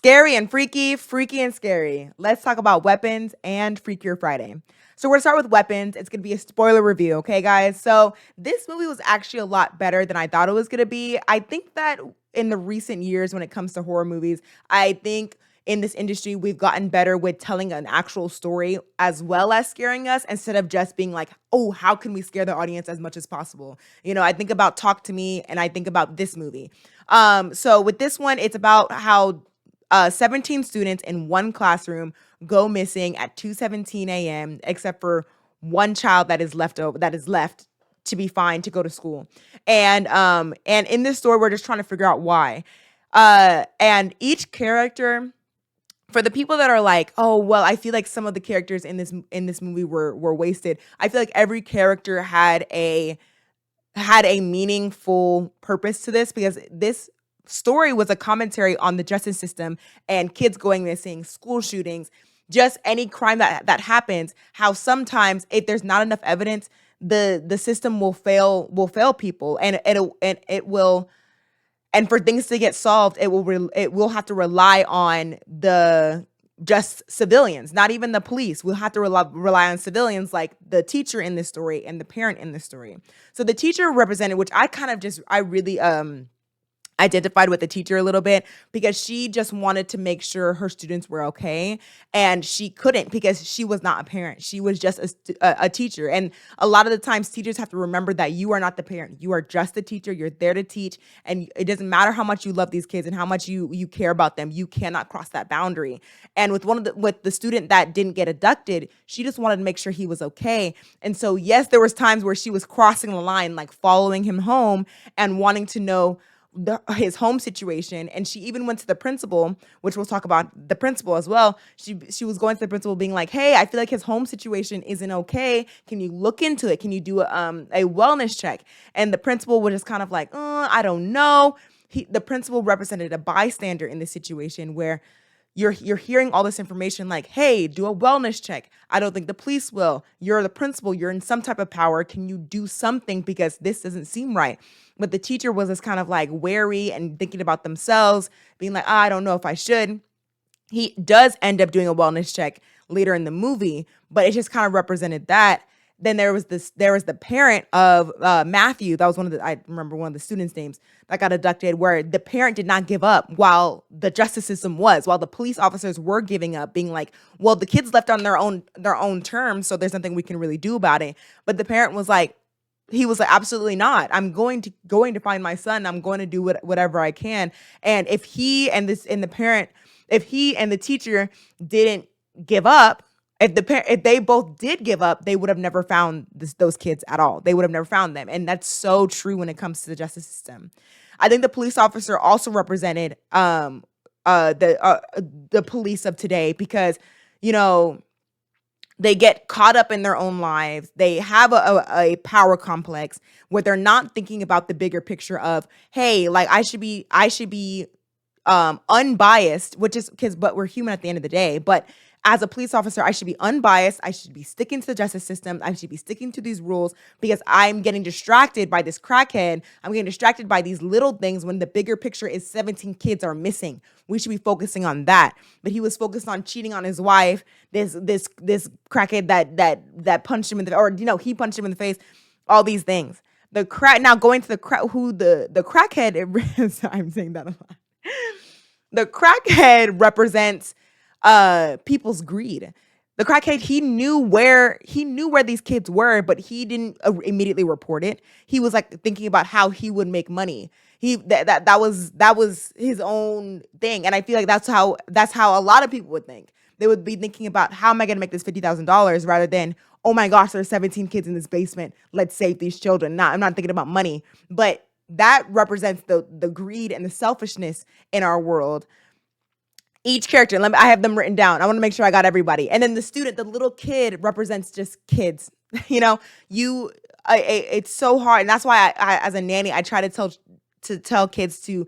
Scary and freaky, freaky and scary. Let's talk about weapons and Freakier Friday. So we're gonna start with weapons. It's gonna be a spoiler review, okay, guys? So this movie was actually a lot better than I thought it was gonna be. I think that in the recent years, when it comes to horror movies, I think in this industry we've gotten better with telling an actual story as well as scaring us instead of just being like, oh, how can we scare the audience as much as possible? I think about Talk to Me and I think about this movie. So with this one, it's about how 17 students in one classroom go missing at 2:17 a.m. except for one child that is left to be fine to go to school. And in this story we're just trying to figure out why. And each character, for the people that are like, oh well, I feel like some of the characters in this movie were wasted. I feel like every character had a meaningful purpose to this, because this story was a commentary on the justice system and kids going missing, school shootings, just any crime that happens. How sometimes if there's not enough evidence, the system will fail people, and for things to get solved, it will have to rely on the just civilians, not even the police. We'll have to rely on civilians like the teacher in this story and the parent in this story. So the teacher represented, which I really identified with the teacher a little bit, because she just wanted to make sure her students were okay, and she couldn't because she was not a parent. She was just a teacher. And a lot of the times teachers have to remember that you are not the parent. You are just the teacher. You're there to teach, and it doesn't matter how much you love these kids and how much you care about them. You cannot cross that boundary. And with the student that didn't get abducted, she just wanted to make sure he was okay. And so yes, there was times where she was crossing the line, like following him home and wanting to know his home situation. And she even went to the principal, which we'll talk about the principal as well. She was going to the principal being like, hey, I feel like his home situation isn't okay. Can you look into it? Can you do a wellness check? And the principal was just kind of like, I don't know. The principal represented a bystander in this situation where you're hearing all this information like, hey, do a wellness check. I don't think the police will. You're the principal. You're in some type of power. Can you do something, because this doesn't seem right? But the teacher was just kind of like wary and thinking about themselves, being like, I don't know if I should. He does end up doing a wellness check later in the movie, but it just kind of represented that. Then there was the parent of Matthew. That was I remember one of the students' names that got abducted, where the parent did not give up while the justice system while the police officers were giving up, being like, well, the kids left on their own terms, so there's nothing we can really do about it. But the parent was like, he was like, absolutely not. I'm going to find my son. I'm going to do whatever I can. And if he and the teacher didn't give up, if they both did give up, they would have never found those kids at all. They would have never found them. And that's so true when it comes to the justice system. I think the police officer also represented the police of today, because they get caught up in their own lives. They have a power complex where they're not thinking about the bigger picture of, hey, like I should be unbiased, but we're human at the end of the day. But as a police officer, I should be unbiased. I should be sticking to the justice system. I should be sticking to these rules, because I'm getting distracted by this crackhead. I'm getting distracted by these little things when the bigger picture is 17 kids are missing. We should be focusing on that. But he was focused on cheating on his wife. This crackhead that punched him in he punched him in the face. All these things. Now going to the crackhead is, I'm saying that a lot. The crackhead represents people's greed. The crackhead, he knew where these kids were, but he didn't immediately report it. He was like thinking about how he would make money. That was his own thing. And I feel like that's how a lot of people would think. They would be thinking about, how am I going to make this $50,000, rather than, oh my gosh, there's 17 kids in this basement. Let's save these children. I'm not thinking about money, but that represents the greed and the selfishness in our world. Each character, I have them written down. I want to make sure I got everybody. And then the little kid represents just kids. It's so hard, and that's why I as a nanny, I try to tell kids to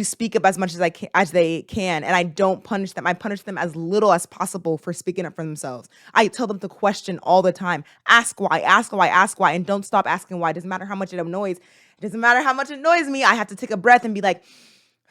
speak up as much as they can, and I don't punish them. I punish them as little as possible for speaking up for themselves. I tell them to question all the time. Ask why, and don't stop asking why. It doesn't matter how much it annoys. It doesn't matter how much it annoys me. I have to take a breath and be like,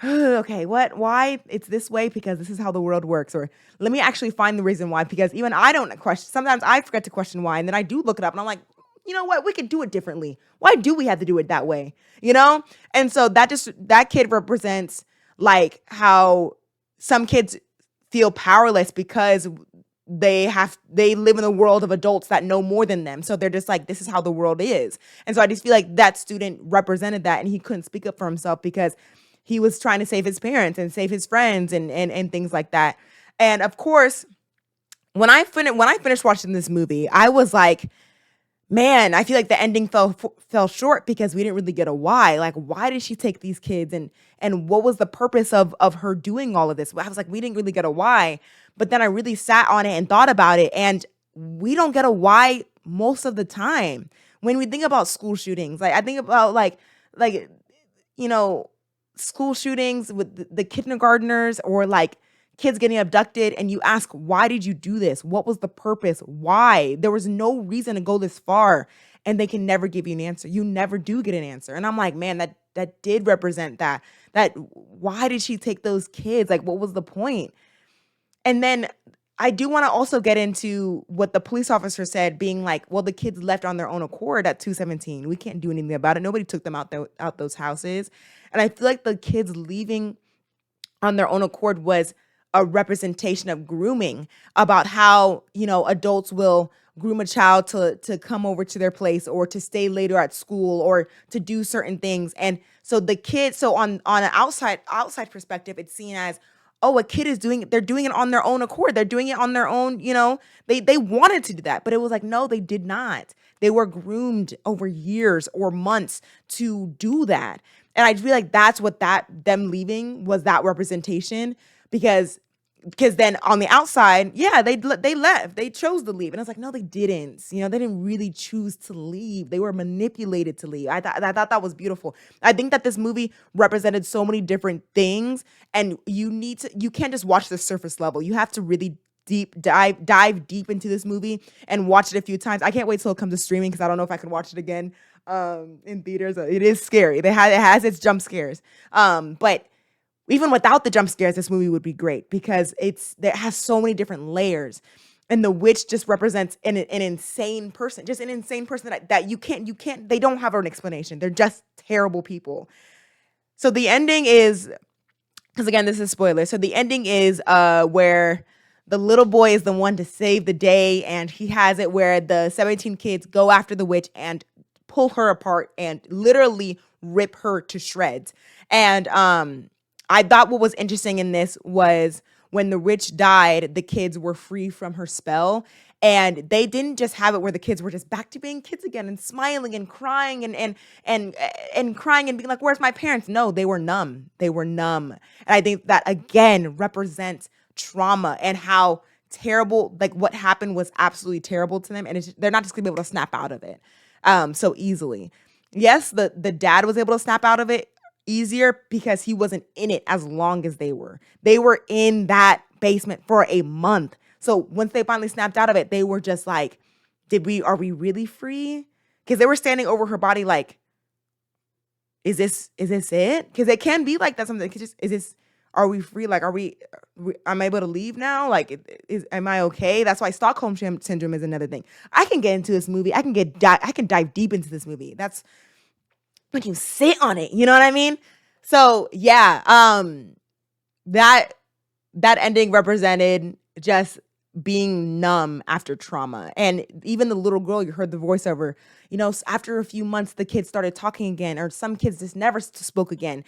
Okay, why it's this way because this is how the world works, or let me actually find the reason why, because even I don't question. Sometimes I forget to question why, and then I do look it up and I'm like, you know what, we could do it differently. Why do we have to do it that way? You know? And so that kid represents like how some kids feel powerless because they live in a world of adults that know more than them. So they're just like, this is how the world is. And so I just feel like that student represented that, and he couldn't speak up for himself because he was trying to save his parents and save his friends and things like that. And of course, when I finished watching this movie, I was like, man, I feel like the ending fell short because we didn't really get a why. Like, why did she take these kids, and what was the purpose of her doing all of this? I was like, we didn't really get a why. But then I really sat on it and thought about it, and we don't get a why most of the time. When we think about school shootings, like I think about like you know, school shootings with the kindergartners, or like kids getting abducted, and you ask, why did you do this? What was the purpose? Why? There was no reason to go this far, and they can never give you an answer. You never do get an answer. And I'm like, man, that did represent that why did she take those kids? Like, what was the point? And then I do want to also get into what the police officer said, being like, well, the kids left on their own accord at 217. We can't do anything about it. Nobody took them out those houses. And I feel like the kids leaving on their own accord was a representation of grooming, about how, adults will groom a child to come over to their place, or to stay later at school, or to do certain things. And so the kids, so on an outside perspective, it's seen as, oh, a kid is they're doing it on their own accord. They're doing it on their own, they wanted to do that. But it was like, no, they did not. They were groomed over years or months to do that. And I feel like that's what them leaving was, that representation, because then on the outside, yeah, they left. They chose to leave. And I was like, no, they didn't. They didn't really choose to leave. They were manipulated to leave. I thought that was beautiful. I think that this movie represented so many different things, and you can't just watch the surface level. You have to really dive deep into this movie and watch it a few times. I can't wait till it comes to streaming, because I don't know if I can watch it again in theaters. It is scary. It has its jump scares. But even without the jump scares, this movie would be great, because it has so many different layers. And the witch just represents an insane person, just an insane person that you can't, they don't have an explanation. They're just terrible people. So the ending is, because again, this is spoiler. So the ending is where the little boy is the one to save the day, and he has it where the 17 kids go after the witch and pull her apart and literally rip her to shreds. And I thought what was interesting in this was, when the witch died, the kids were free from her spell. And they didn't just have it where the kids were just back to being kids again and smiling and crying and crying and being like, where's my parents? No, they were numb. They were numb. And I think that, again, represents trauma, and how terrible, like, what happened was absolutely terrible to them. And they're not just gonna be able to snap out of it so easily. Yes, the dad was able to snap out of it easier because he wasn't in it as long as they were. They were in that basement for a month. So once they finally snapped out of it, they were just like, are we really free? Because they were standing over her body like, is this it? Because it can be like that sometimes. Are we free? Like, am I able to leave now? Like, am I okay? That's why Stockholm syndrome is another thing. I can get into this movie. I can dive deep into this movie. That's when you sit on it, you know what I mean? So yeah, that ending represented just being numb after trauma. And even the little girl, you heard the voiceover, after a few months, the kids started talking again, or some kids just never spoke again.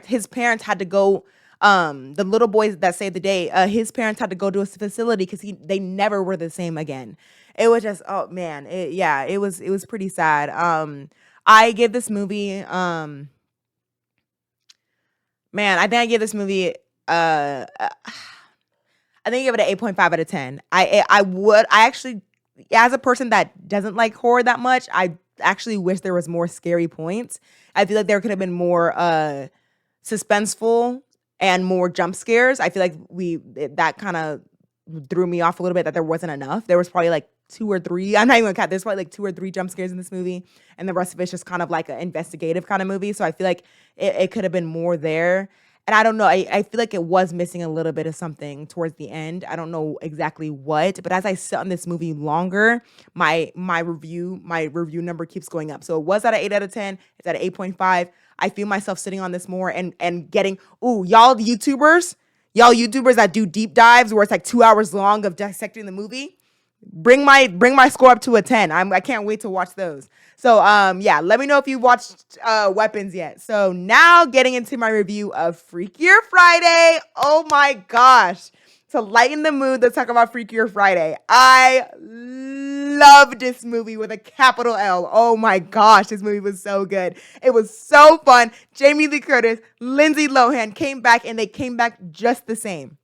His parents had to go, the little boys that saved the day, his parents had to go to a facility because they never were the same again. It was just, oh man, it was pretty sad. I give this movie, man, I think I give this movie, I think I give it an 8.5 out of 10. I actually, as a person that doesn't like horror that much, I actually wish there was more scary points. I feel like there could have been more suspenseful and more jump scares. I feel like that kind of threw me off a little bit, that there wasn't enough. There was probably like two or three. I'm not even gonna count. There's probably like 2 or 3 jump scares in this movie, and the rest of it's just kind of like an investigative kind of movie. So I feel like it could have been more there. And I don't know. I feel like it was missing a little bit of something towards the end. I don't know exactly what, but as I sit on this movie longer, my review number keeps going up. So it was at an 8 out of 10. It's at an 8.5. I feel myself sitting on this more and getting, ooh, y'all YouTubers that do deep dives where it's like 2 hours long of dissecting the movie. Bring my score up to a 10. I can't wait to watch those. So yeah, let me know if you watched Weapons yet. So now getting into my review of Freakier Friday. Oh my gosh. To lighten the mood, let's talk about Freakier Friday. I loved this movie with a capital L. Oh my gosh, this movie was so good. It was so fun. Jamie Lee Curtis, Lindsay Lohan came back, and they came back just the same.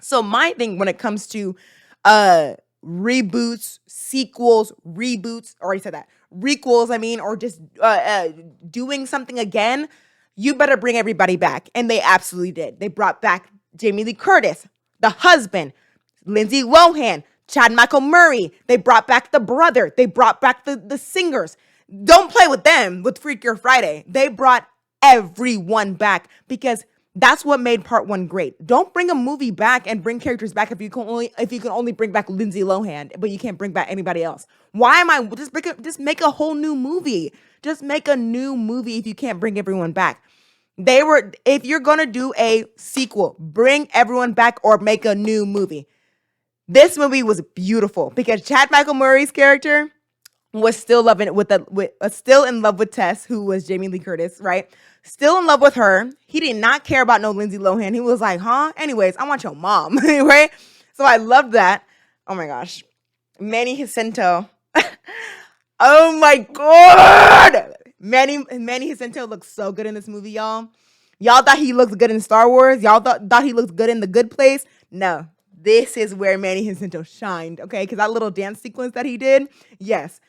So my thing when it comes to reboots, sequels, reboots, already said that, requels, I mean, or just doing something again, you better bring everybody back. And they absolutely did. They brought back Jamie Lee Curtis, the husband, Lindsay Lohan, Chad Michael Murray. They brought back the brother. They brought back the singers. Don't play with them with Freakier Friday. They brought everyone back because that's what made part 1 great. Don't bring a movie back and bring characters back if you can only bring back Lindsay Lohan, but you can't bring back anybody else. Why am I just make a whole new movie? Just make a new movie if you can't bring everyone back. If you're gonna do a sequel, bring everyone back or make a new movie. This movie was beautiful because Chad Michael Murray's character was still still in love with Tess, who was Jamie Lee Curtis, right? Still in love with her. He did not care about no Lindsay Lohan. He was like, huh? Anyways, I want your mom, right? So I loved that. Oh my gosh. Manny Jacinto. Oh my God. Manny Jacinto looks so good in this movie, y'all. Y'all thought he looked good in Star Wars? Y'all thought he looked good in The Good Place? No. This is where Manny Jacinto shined, okay? Because that little dance sequence that he did, yes.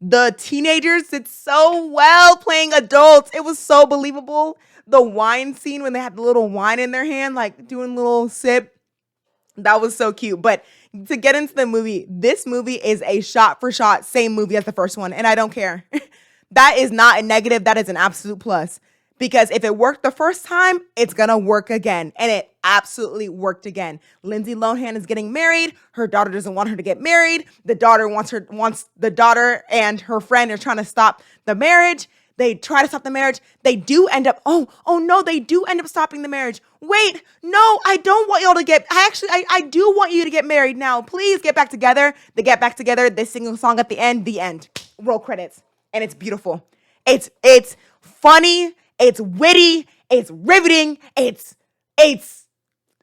The teenagers did so well playing adults. It was so believable. The wine scene when they had the little wine in their hand, like doing a little sip, that was so cute. But to get into the movie, this movie is a shot for shot same movie as the first one, and I don't care. That is not a negative. That is an absolute plus. Because if it worked the first time, it's going to work again. And it absolutely worked again. Lindsay Lohan is getting married. Her daughter doesn't want her to get married. The daughter wants the daughter and her friend are trying to stop the marriage. They try to stop the marriage. They do end up, oh no, they do end up stopping the marriage. Wait, no, I don't want y'all to I do want you to get married now. Please get back together. They get back together. They sing a song at the end. Roll credits. And it's beautiful. It's funny. It's witty, it's riveting, it's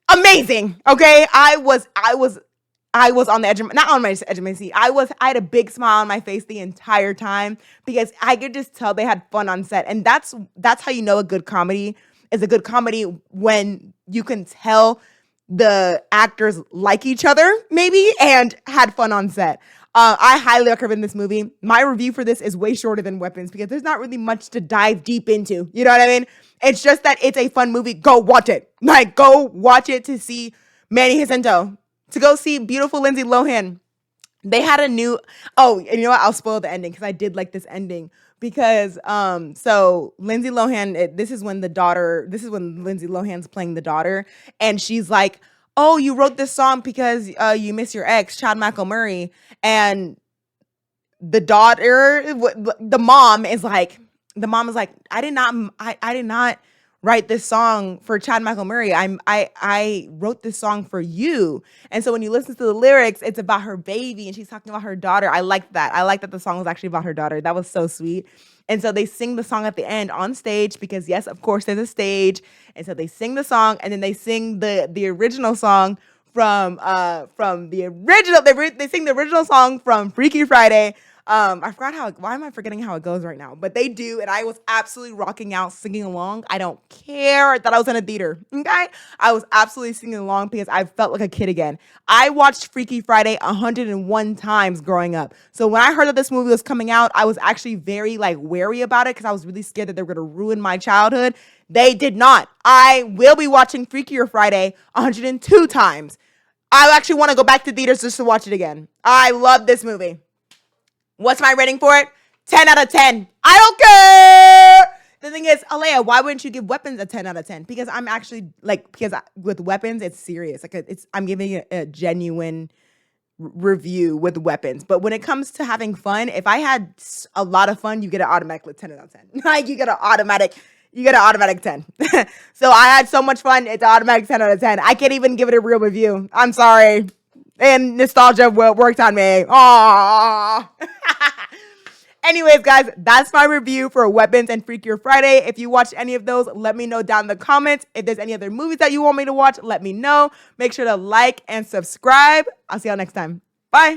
amazing. Okay, I was on the edge of not on my edge of my seat. I had a big smile on my face the entire time because I could just tell they had fun on set, and that's how you know a good comedy is a good comedy when you can tell the actors like each other maybe and had fun on set. I highly recommend this movie. My review for this is way shorter than Weapons because there's not really much to dive deep into. You know what I mean? It's just that it's a fun movie. Go watch it. Like, go watch it to see Manny Jacinto, to go see beautiful Lindsay Lohan. They had a new, and you know what? I'll spoil the ending because I did like this ending. Because so Lindsay Lohan, this is when Lindsay Lohan's playing the daughter, and she's like, oh, you wrote this song because you miss your ex, Chad Michael Murray. And the mom is like, I did not write this song for Chad Michael Murray. I wrote this song for you. And so when you listen to the lyrics, it's about her baby and she's talking about her daughter. I like that. I like that the song was actually about her daughter. That was so sweet. And so they sing the song at the end on stage because, yes, of course, there's a stage. And so they sing the song and then they sing the original song from the original. They sing the original song from Freaky Friday. I forgot why am I forgetting how it goes right now? But they do, and I was absolutely rocking out, singing along. I don't care. I thought I was in a theater, okay? I was absolutely singing along because I felt like a kid again. I watched Freaky Friday 101 times growing up. So when I heard that this movie was coming out, I was actually very, wary about it because I was really scared that they were going to ruin my childhood. They did not. I will be watching Freakier Friday 102 times. I actually want to go back to theaters just to watch it again. I love this movie. What's my rating for it? 10 out of 10. I don't care. The thing is, Alea, why wouldn't you give Weapons a 10 out of 10? Because I'm actually because with Weapons, it's serious. I'm giving it a genuine review with Weapons. But when it comes to having fun, if I had a lot of fun, you get an automatic 10 out of 10. Like you get an automatic 10. So I had so much fun. It's an automatic 10 out of 10. I can't even give it a real review. I'm sorry. And nostalgia worked on me. Aww. Anyways, guys, that's my review for Weapons and Freakier Friday. If you watched any of those, let me know down in the comments. If there's any other movies that you want me to watch, let me know. Make sure to like and subscribe. I'll see y'all next time. Bye.